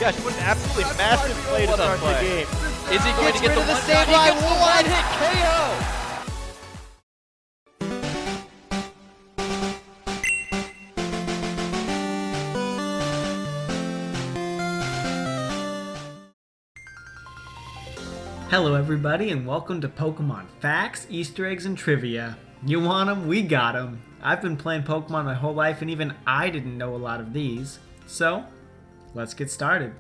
gosh, what an absolutely massive play to start the game. Is he going to get the one save shot? He line? gets the One one-hit KO! Hello everybody and welcome to Pokemon Facts, Easter Eggs, and Trivia. You want them? We got them. I've been playing Pokemon my whole life and even I didn't know a lot of these. So, let's get started.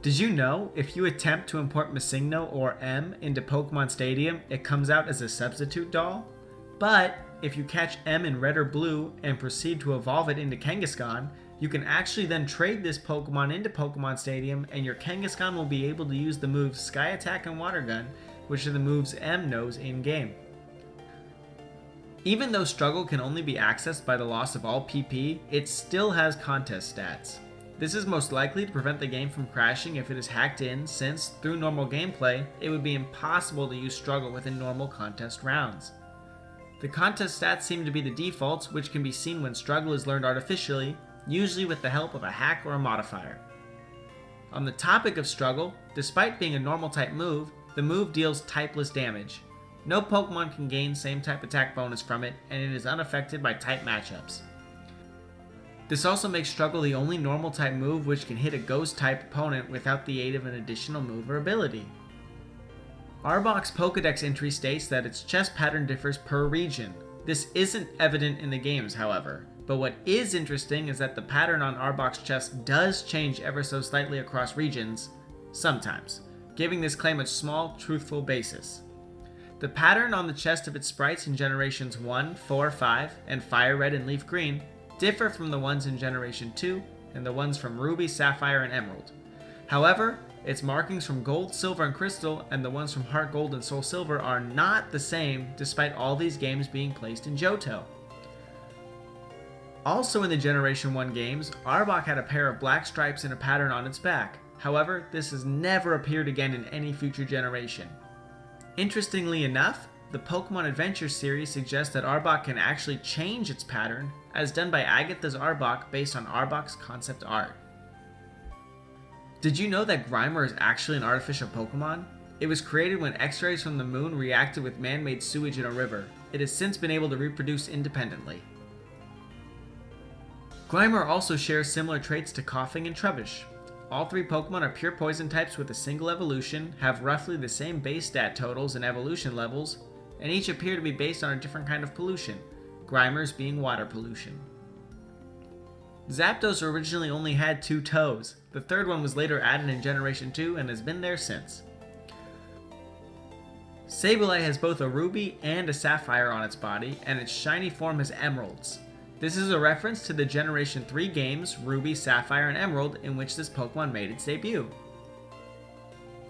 Did you know if you attempt to import Missigno or M into Pokemon Stadium, it comes out as a substitute doll? But if you catch M in red or blue and proceed to evolve it into Kangaskhan, you can actually then trade this Pokemon into Pokemon Stadium and your Kangaskhan will be able to use the moves Sky Attack and Water Gun, which are the moves M knows in-game. Even though Struggle can only be accessed by the loss of all PP, it still has contest stats. This is most likely to prevent the game from crashing if it is hacked in, since, through normal gameplay, it would be impossible to use Struggle within normal contest rounds. The contest stats seem to be the defaults, which can be seen when Struggle is learned artificially, usually with the help of a hack or a modifier. On the topic of Struggle, despite being a normal type move, the move deals typeless damage. No Pokemon can gain same type attack bonus from it, and it is unaffected by type matchups. This also makes Struggle the only normal type move which can hit a ghost type opponent without the aid of an additional move or ability. Arbok's Pokedex entry states that its chest pattern differs per region. This isn't evident in the games, however. But what is interesting is that the pattern on Arbok's chest does change ever so slightly across regions, sometimes, giving this claim a small, truthful basis. The pattern on the chest of its sprites in Generations 1, 4, 5, and Fire Red and Leaf Green differ from the ones in Generation 2 and the ones from Ruby, Sapphire, and Emerald. However, its markings from Gold, Silver, and Crystal and the ones from Heart Gold and Soul Silver are not the same despite all these games being placed in Johto. Also in the Generation 1 games, Arbok had a pair of black stripes and a pattern on its back. However, this has never appeared again in any future generation. Interestingly enough, the Pokemon Adventure series suggests that Arbok can actually change its pattern, as done by Agatha's Arbok based on Arbok's concept art. Did you know that Grimer is actually an artificial Pokemon? It was created when X-rays from the moon reacted with man-made sewage in a river. It has since been able to reproduce independently. Grimer also shares similar traits to Koffing and Trubbish. All three Pokemon are pure poison types with a single evolution, have roughly the same base stat totals and evolution levels, and each appear to be based on a different kind of pollution, Grimer's being water pollution. Zapdos originally only had 2 toes. The third one was later added in Generation 2 and has been there since. Sableye has both a ruby and a sapphire on its body, and its shiny form has emeralds. This is a reference to the Generation 3 games, Ruby, Sapphire, and Emerald, in which this Pokemon made its debut.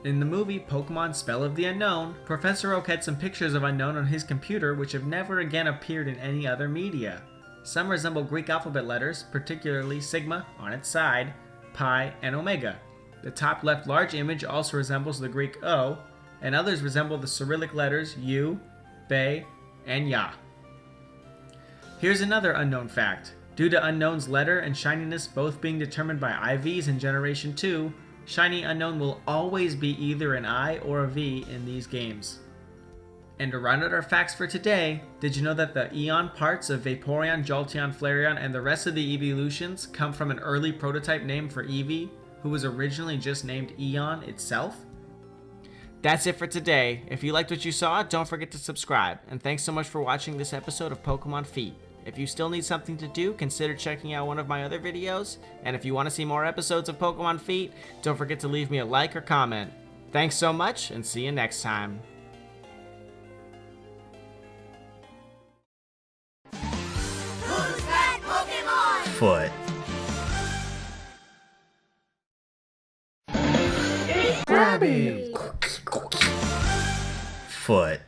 In the movie Pokemon Spell of the Unknown, Professor Oak had some pictures of Unknown on his computer which have never again appeared in any other media. Some resemble Greek alphabet letters, particularly Sigma on its side, Pi, and Omega. The top left large image also resembles the Greek O, and others resemble the Cyrillic letters U, Be, and Ya. Here's another Unknown fact. Due to Unknown's letter and shininess both being determined by IVs in Generation 2, Shiny Unknown will always be either an I or a V in these games. And to round out our facts for today, did you know that the Eon parts of Vaporeon, Jolteon, Flareon, and the rest of the evolutions come from an early prototype name for Eevee, who was originally just named Eon itself? That's it for today. If you liked what you saw, don't forget to subscribe, and thanks so much for watching this episode of Pokemon Feet. If you still need something to do, consider checking out one of my other videos, and if you want to see more episodes of Pokemon Feet, don't forget to leave me a like or comment. Thanks so much, and see you next time. Who's that Pokemon? Foot. Rabbit. Foot.